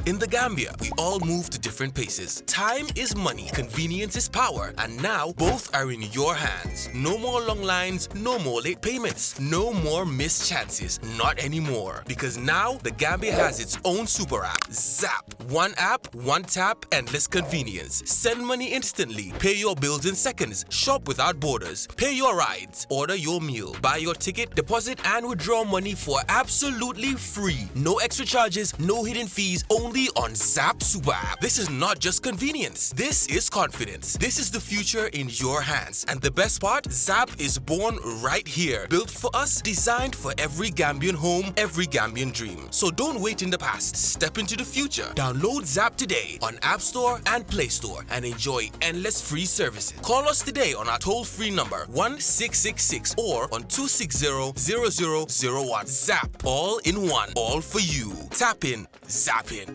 In the Gambia, we all move to different paces. Time is money, convenience is power, and now both are in your hands. No more long lines, no more late payments, no more missed chances. Not anymore. Because now the Gambia has its own super app, Zap. One app, one tap, endless convenience. Send money instantly, pay your bills in seconds, shop without borders, pay your rides, order your meal, buy your ticket, deposit and withdraw money for absolutely free. No extra charges, no hidden fees, only on Zap Super App. This is not just convenience. This is confidence. This is the future in your hands. And the best part, Zap is born right here. Built for us, designed for every Gambian home, every Gambian dream. So don't wait in the past. Step into the future. Download Zap today on App Store and Play Store and enjoy endless free services. Call us today on our toll-free number 1666 or on 260-0001. Zap, all in one, all for you. Tap in, zap in.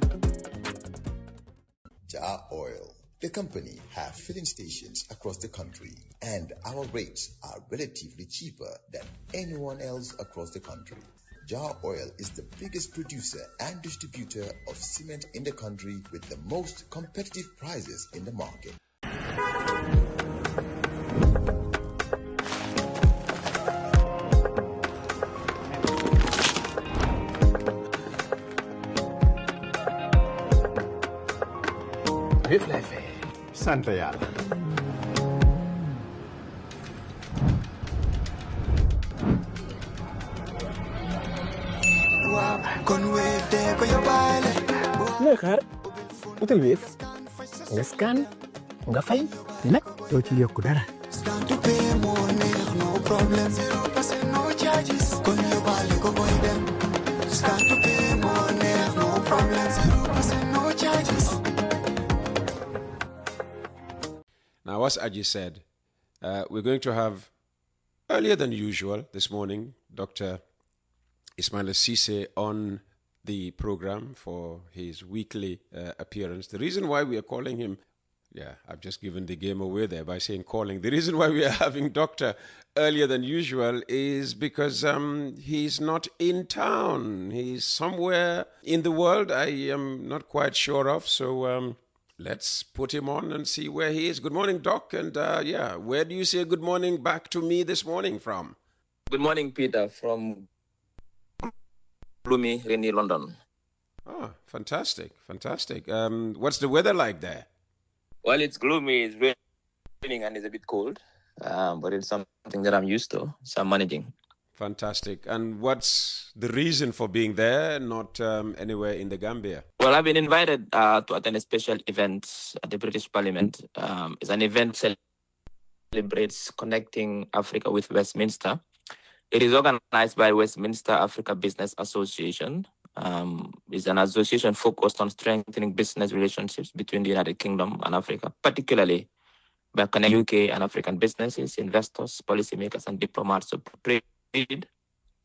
Jah Oil. The company have filling stations across the country, and our rates are relatively cheaper than anyone else across the country. Jah Oil is the biggest producer and distributor of cement in the country with the most competitive prices in the market. Santa Yala. Lekar, utul wave, nga scan, nga fay, nak doo ci yokku dara. Now, as Aji said, we're going to have, earlier than usual this morning, Dr. Ismail Ceesay on the program for his weekly appearance. The reason why we are calling him, I've just given the game away there by saying calling. The reason why we are having Doctor earlier than usual is because he's not in town. He's somewhere in the world I am not quite sure of. So let's put him on and see where he is. Good morning, Doc. And where do you say good morning back to me this morning from? Good morning, Peter, from gloomy, rainy London. Oh, fantastic. What's the weather like there? Well, it's gloomy, it's raining, and it's a bit cold. But it's something that I'm used to, so I'm managing. Fantastic. And what's the reason for being there, not anywhere in the Gambia? Well, I've been invited to attend a special event at the British Parliament. It's an event that celebrates connecting Africa with Westminster. It is organized by Westminster Africa Business Association. It's an association focused on strengthening business relationships between the United Kingdom and Africa, particularly by connecting UK and African businesses, investors, policymakers, and diplomats to trade,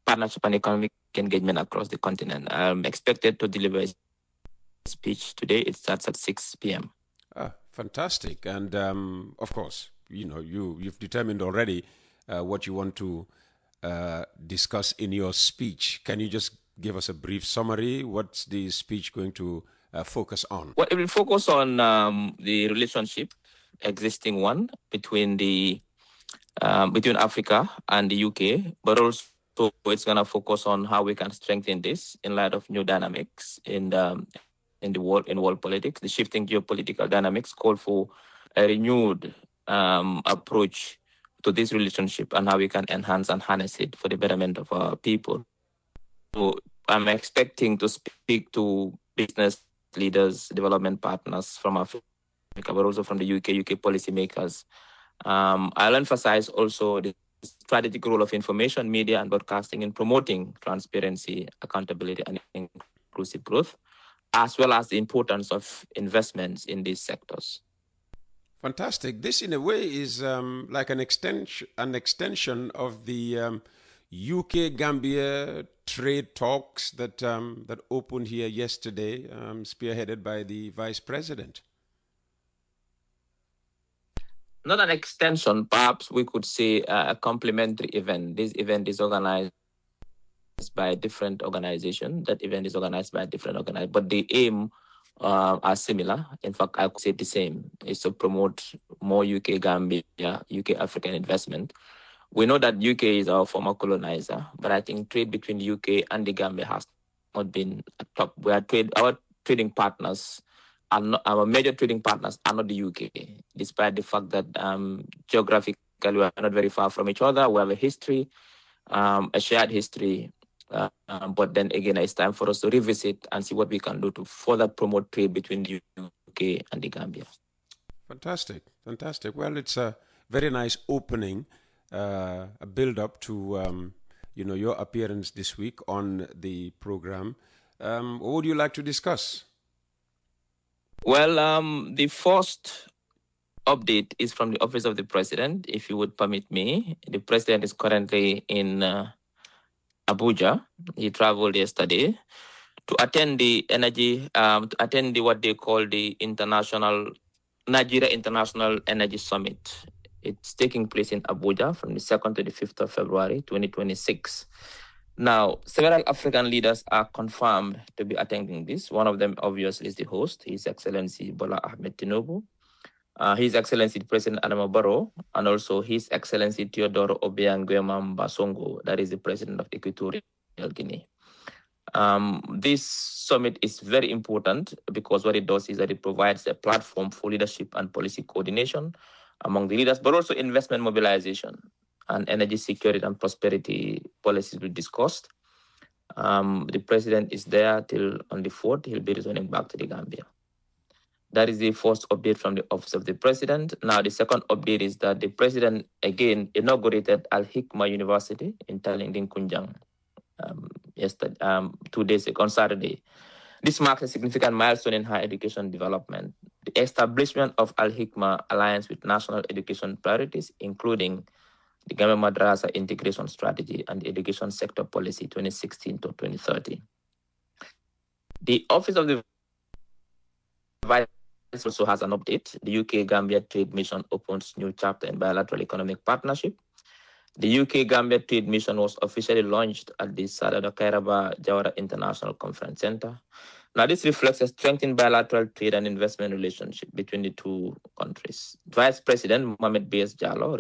partnership, and economic engagement across the continent. I'm expected to deliver a speech today. It starts at 6 p.m. Fantastic. And of course, you've determined already what you want to discuss in your speech. Can you just give us a brief summary? What's the speech going to focus on? Well, it will focus on the relationship, existing one, between Africa and the UK, but also it's going to focus on how we can strengthen this in light of new dynamics in world politics. The shifting geopolitical dynamics call for a renewed approach to this relationship and how we can enhance and harness it for the betterment of our people. So I'm expecting to speak to business leaders, development partners from Africa, but also from the UK policymakers. I'll emphasize also the strategic role of information, media, and broadcasting in promoting transparency, accountability, and inclusive growth, as well as the importance of investments in these sectors. Fantastic. This, in a way, is like an extension of the UK-Gambia trade talks that opened here yesterday, spearheaded by the Vice President. Not an extension, perhaps we could say a complementary event. This event is organized by a different organization. That event is organized by a different organization. But the aim are similar. In fact, I could say the same, is to promote more UK Gambia, UK African investment. We know that UK is our former colonizer, but I think trade between the UK and the Gambia has not been a top. Our trading partners are not, our major trading partners are not the UK, despite the fact that geographically we are not very far from each other. We have a history, a shared history. But then again, it's time for us to revisit and see what we can do to further promote trade between the UK and the Gambia. Fantastic, fantastic. Well, it's a very nice opening, a build-up to your appearance this week on the program. What would you like to discuss? Well, the first update is from the Office of the President, if you would permit me. The President is currently in Abuja. He traveled yesterday to attend the what they call the Nigeria International Energy Summit. It's taking place in Abuja from the 2nd to the 5th of February, 2026. Now, several African leaders are confirmed to be attending this. One of them, obviously, is the host, His Excellency Bola Ahmed Tinubu, His Excellency President Adama Barrow, and also His Excellency Teodoro Obiang Nguema Basongo, that is the President of Equatorial Guinea. This summit is very important because what it does is that it provides a platform for leadership and policy coordination among the leaders, but also investment mobilization and energy security and prosperity policies will be discussed. The president is there till on the 4th. He'll be returning back to the Gambia. That is the first update from the Office of the President. Now, the second update is that the president again inaugurated Al Hikma University in Talinding Kunjang yesterday, 2 days ago, on Saturday. This marks a significant milestone in higher education development. The establishment of Al Hikma aligns with national education priorities, including the Gambia Madrasa Integration Strategy and the Education Sector Policy 2016 to 2030. The Office of the Vice also has an update. The UK-Gambia Trade Mission opens new chapter in bilateral economic partnership. The UK-Gambia Trade Mission was officially launched at the Sadada Kairaba Jawara International Conference Center. Now, this reflects a strengthened bilateral trade and investment relationship between the two countries. Vice President Mohamed B.S. Jallow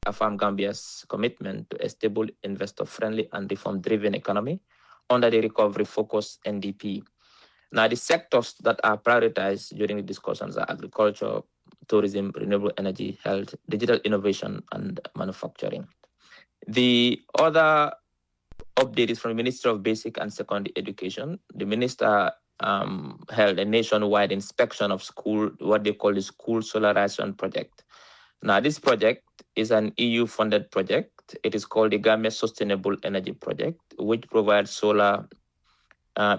affirmed Gambia's commitment to a stable, investor-friendly and reform-driven economy under the recovery-focused NDP. Now, the sectors that are prioritized during the discussions are agriculture, tourism, renewable energy, health, digital innovation, and manufacturing. The other update is from the Minister of Basic and Secondary Education. The minister held a nationwide inspection of school, what they call the School Solarization Project. Now, this project is an EU-funded project. It is called the Gambia Sustainable Energy Project, which provides solar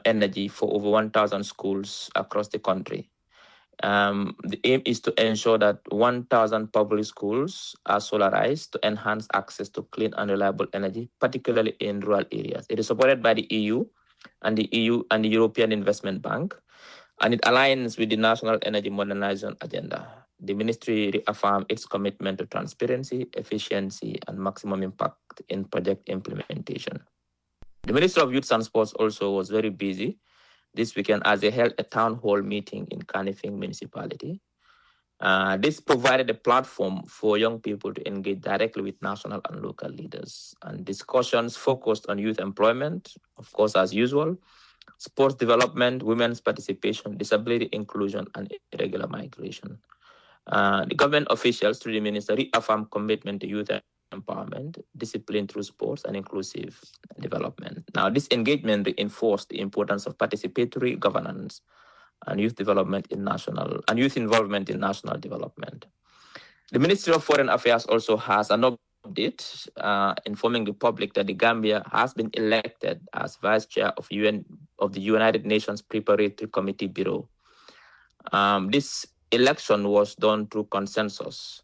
energy for over 1,000 schools across the country. The aim is to ensure that 1,000 public schools are solarized to enhance access to clean and reliable energy, particularly in rural areas. It is supported by the EU and the European Investment Bank, and it aligns with the National Energy Modernization Agenda. The ministry reaffirmed its commitment to transparency, efficiency, and maximum impact in project implementation. The Minister of Youth and Sports also was very busy this weekend as they held a town hall meeting in Kanifing Municipality. This provided a platform for young people to engage directly with national and local leaders. And discussions focused on youth employment, of course, as usual, sports development, women's participation, disability inclusion, and irregular migration. The government officials, through the minister, reaffirmed commitment to youth empowerment, discipline through sports, and inclusive development. Now, this engagement reinforced the importance of participatory governance and youth involvement in national development. The Ministry of Foreign Affairs also has an update informing the public that the Gambia has been elected as Vice Chair of the United Nations Preparatory Committee Bureau. This election was done through consensus.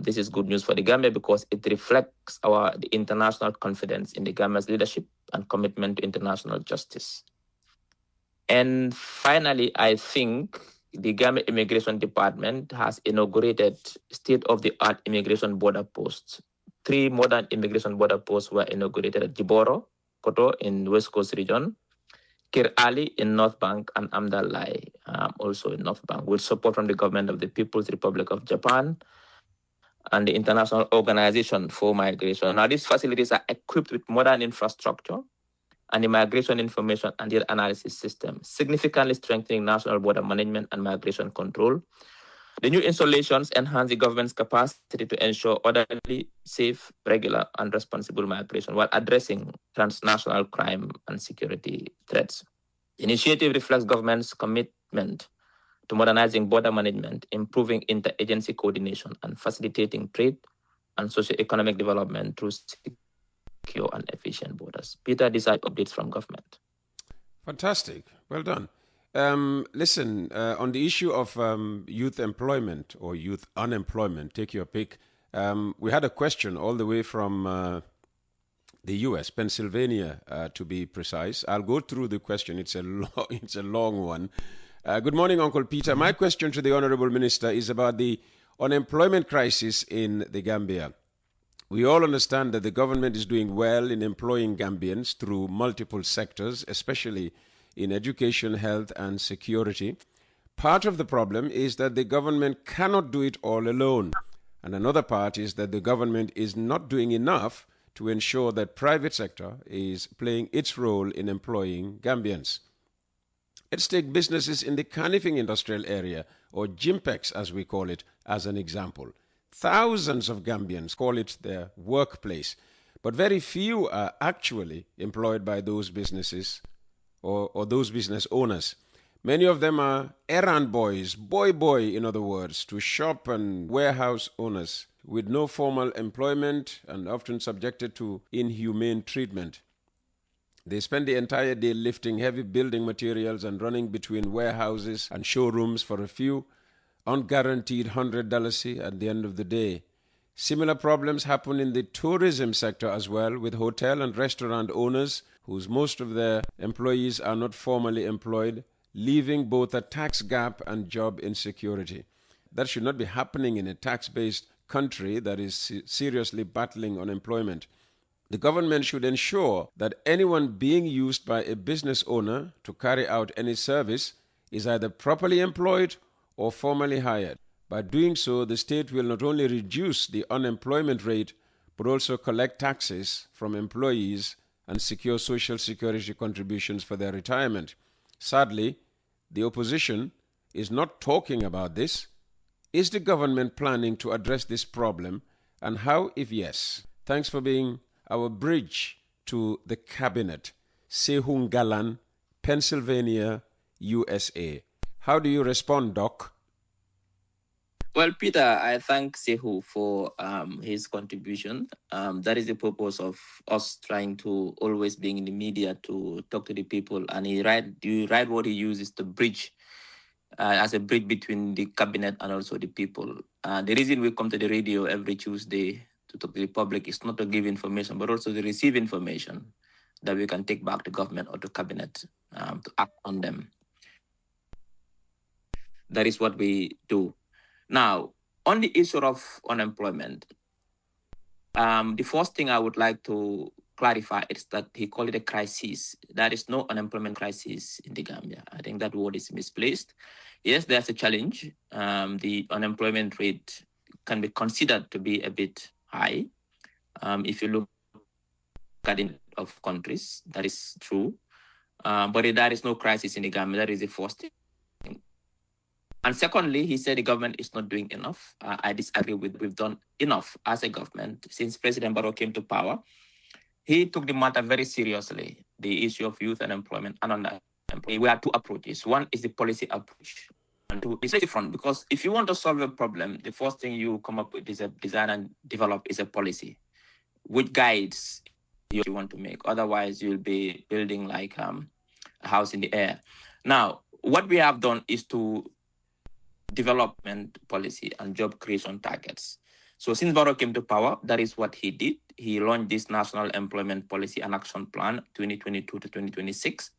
This is good news for the Gambia because it reflects the international confidence in the Gambia's leadership and commitment to international justice. And finally, I think the Gambia Immigration Department has inaugurated state-of-the-art immigration border posts. 3 modern immigration border posts were inaugurated at Jiboro, Koto in West Coast region, Kir Ali in North Bank and Amdalai also in North Bank with support from the government of the People's Republic of Japan and the International Organization for Migration. Now, these facilities are equipped with modern infrastructure and the migration information and data analysis system, significantly strengthening national border management and migration control. The new installations enhance the government's capacity to ensure orderly, safe, regular, and responsible migration while addressing transnational crime and security threats. The initiative reflects government's commitment to modernizing border management, improving interagency coordination, and facilitating trade and socio-economic development through secure and efficient borders. Peter, these are updates from government. Fantastic. Well done. Listen, on the issue of youth employment or youth unemployment, take your pick. We had a question all the way from the U.S., Pennsylvania, to be precise. I'll go through the question. It's a long one. Good morning, Uncle Peter. My question to the Honorable Minister is about the unemployment crisis in the Gambia. We all understand that the government is doing well in employing Gambians through multiple sectors, especially in education, health, and security. Part of the problem is that the government cannot do it all alone. And another part is that the government is not doing enough to ensure that private sector is playing its role in employing Gambians. Let's take businesses in the Canifing industrial area, or Jimpex as we call it, as an example. Thousands of Gambians call it their workplace, but very few are actually employed by those businesses or those business owners. Many of them are errand boys, boy in other words, to shop and warehouse owners with no formal employment and often subjected to inhumane treatment. They spend the entire day lifting heavy building materials and running between warehouses and showrooms for a few unguaranteed $100 at the end of the day. Similar problems happen in the tourism sector as well, with hotel and restaurant owners whose most of their employees are not formally employed, leaving both a tax gap and job insecurity. That should not be happening in a tax-based country that is seriously battling unemployment. The government should ensure that anyone being used by a business owner to carry out any service is either properly employed or formally hired. By doing so, the state will not only reduce the unemployment rate, but also collect taxes from employees and secure social security contributions for their retirement. Sadly, the opposition is not talking about this. Is the government planning to address this problem, and how, if yes? Thanks for being our bridge to the cabinet. Sehungalan, Pennsylvania, USA. How do you respond, Doc? Well, Peter, I thank Sehu for his contribution. That is the purpose of us trying to always being in the media to talk to the people. And you write what he uses to bridge, as a bridge between the cabinet and also the people. The reason we come to the radio every Tuesday to talk to the public is not to give information, but also to receive information that we can take back to government or to cabinet to act on them. That is what we do. Now, on the issue of unemployment, the first thing I would like to clarify is that he called it a crisis. There is no unemployment crisis in the Gambia. I think that word is misplaced. Yes, there's a challenge. The unemployment rate can be considered to be a bit high. If you look at it of countries, that is true. But there is no crisis in the Gambia. That is the first thing. And secondly, he said the government is not doing enough. I disagree with we've done enough as a government. Since President Barrow came to power, he took the matter very seriously, the issue of youth unemployment and unemployment. We have two approaches. One is the policy approach. And two is different, because if you want to solve a problem, the first thing you come up with is a design and develop is a policy, which guides you want to make. Otherwise, you'll be building like a house in the air. Now, what we have done is to development policy and job creation targets. So since Barrow came to power, that is what he did. He launched this National Employment Policy and Action Plan 2022 to 2026,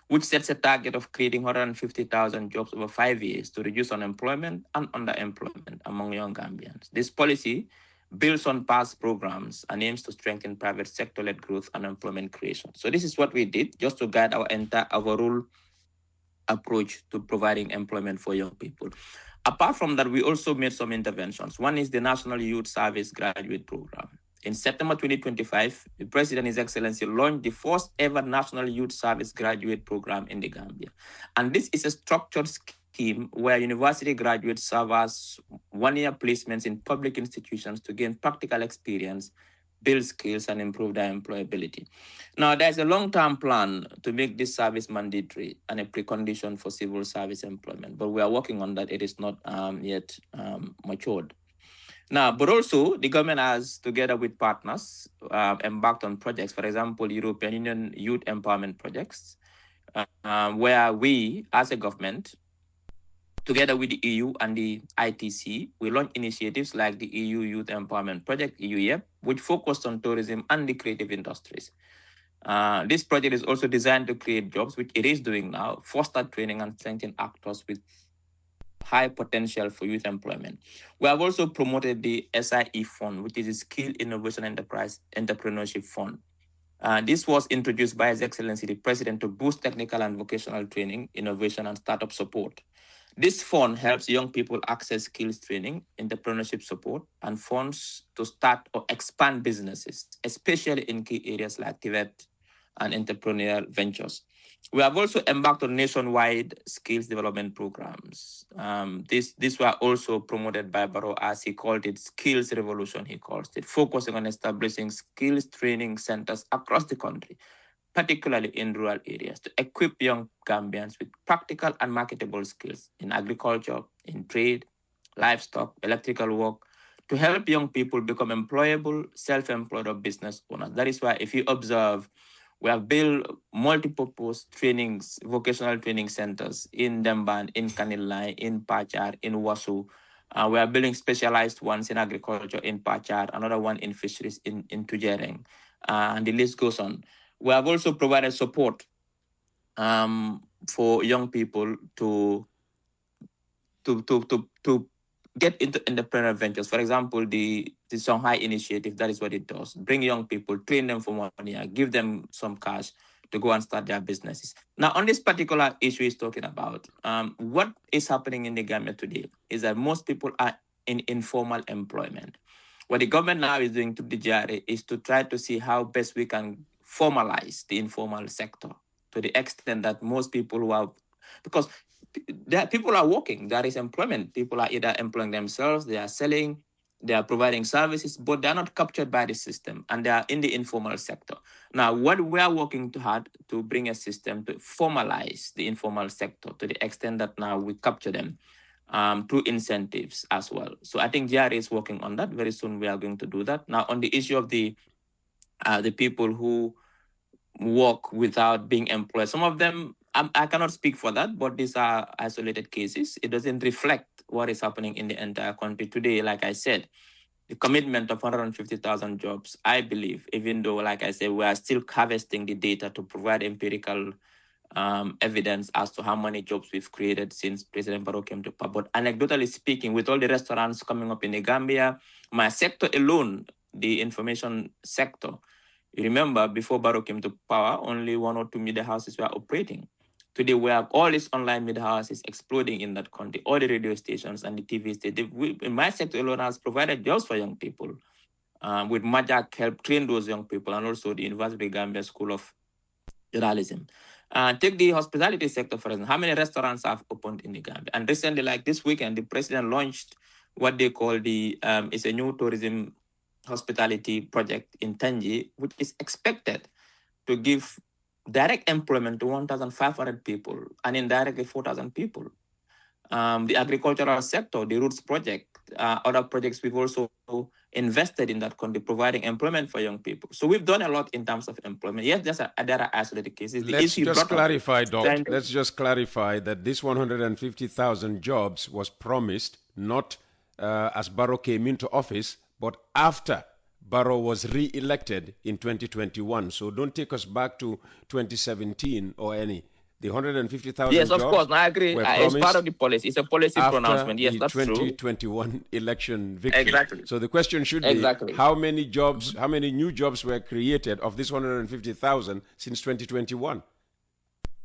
which sets a target of creating 150,000 jobs over 5 years to reduce unemployment and underemployment among young Gambians. This policy builds on past programs, and aims to strengthen private sector-led growth and employment creation. So this is what we did just to guide our entire overall approach to providing employment for young people. Apart from that, we also made some interventions. One is the National Youth Service Graduate Program. In September 2025, the President, His Excellency, launched the first ever National Youth Service Graduate Program in the Gambia. And this is a structured scheme where university graduates serve as one-year placements in public institutions to gain practical experience, build skills, and improve their employability. Now, there's a long-term plan to make this service mandatory and a precondition for civil service employment, but we are working on that. It is not yet matured. Now, but also the government has, together with partners, embarked on projects, for example, European Union Youth Empowerment Projects, where we, as a government, together with the EU and the ITC, we launched initiatives like the EU Youth Empowerment Project, EUYEP, which focused on tourism and the creative industries. This project is also designed to create jobs, which it is doing now, foster training and strengthen actors with high potential for youth employment. We have also promoted the SIE Fund, which is a Skill Innovation Enterprise Entrepreneurship Fund. This was introduced by His Excellency the President to boost technical and vocational training, innovation, and startup support. This fund helps young people access skills training, entrepreneurship support, and funds to start or expand businesses, especially in key areas like TVET and entrepreneurial ventures. We have also embarked on nationwide skills development programs. These were also promoted by Barrow, as he called it, Skills Revolution, he calls it, focusing on establishing skills training centers across the country, particularly in rural areas, to equip young Gambians with practical and marketable skills in agriculture, in trade, livestock, electrical work, to help young people become employable, self-employed, or business owners. That is why, if you observe, we have built multi-purpose trainings, vocational training centers in Demban, in Kanilai, in Pachar, in Wasu. We are building specialized ones in agriculture in Pachar, another one in fisheries in Tujereng, and the list goes on. We have also provided support for young people to get into entrepreneurial ventures. For example, the Shanghai initiative, that is what it does. Bring young people, train them for 1 year, give them some cash to go and start their businesses. Now, on this particular issue he's talking about, what is happening in the Gambia today is that most people are in informal employment. What the government now is doing through the GRA is to try to see how best we can formalize the informal sector to the extent that most people who are, because people are working, there is employment. People are either employing themselves, they are selling, they are providing services, but they are not captured by the system and they are in the informal sector. Now, what we are working hard to bring a system to formalize the informal sector to the extent that now we capture them through incentives as well. So I think GRA is working on that. Very soon we are going to do that. Now, on the issue of the people who work without being employed, some of them, I cannot speak for that, but these are isolated cases. It doesn't reflect what is happening in the entire country today. Like I said, the commitment of 150,000 jobs, I believe, even though, like I said, we are still harvesting the data to provide empirical evidence as to how many jobs we've created since President Barrow came to power. But anecdotally speaking, with all the restaurants coming up in the Gambia, my sector alone, the information sector, you remember before Barrow came to power, only 1 or 2 media houses were operating. Today, we have all these online media houses exploding in that country, all the radio stations and the TV stations. In my sector alone has provided jobs for young people. With Majak help train those young people, and also the University of Gambia School of Journalism. Take the hospitality sector, for example. How many restaurants have opened in the Gambia? And recently, like this weekend, the president launched what they call it's a new tourism hospitality project in Tangi, which is expected to give direct employment to 1,500 people and indirectly 4,000 people. The agricultural sector, the Roots project, other projects we've also invested in that country, providing employment for young people. So we've done a lot in terms of employment. Yes, there are isolated cases. Let's just clarify, Doc. Let's just clarify that this 150,000 jobs was promised not as Barrow came into office, but after Barrow was re-elected in 2021. So don't take us back to 2017 or any. The 150,000 Yes, of jobs course. I agree. were It's part promised of the policy. It's a policy after pronouncement. Yes, the that's true. 2021 election victory. Exactly. So the question should be, Exactly. how many jobs, how many new jobs were created of this 150,000 since 2021?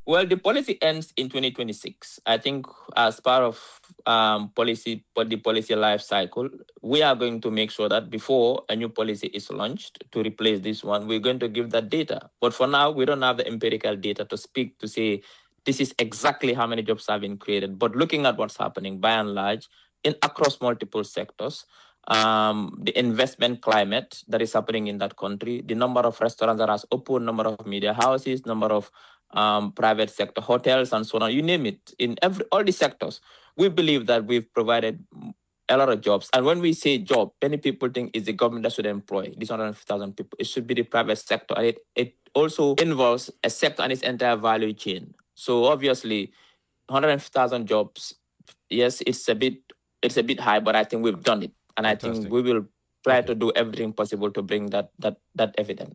Well, the policy ends in 2026. I think as part of the policy life cycle, we are going to make sure that before a new policy is launched to replace this one, we're going to give that data. But for now, we don't have the empirical data to speak to say this is exactly how many jobs have been created. But looking at what's happening by and large across multiple sectors, the investment climate that is happening in that country, the number of restaurants that has opened, number of media houses, number of private sector hotels and so on, you name it, in all the sectors, we believe that we've provided a lot of jobs. And when we say job, many people think it's the government that should employ these 150,000 people. It should be the private sector. And it also involves a sector and its entire value chain. So obviously, 150,000 jobs, yes, it's a bit high, but I think we've done it. And fantastic. I think we will try to do everything possible to bring that evidence.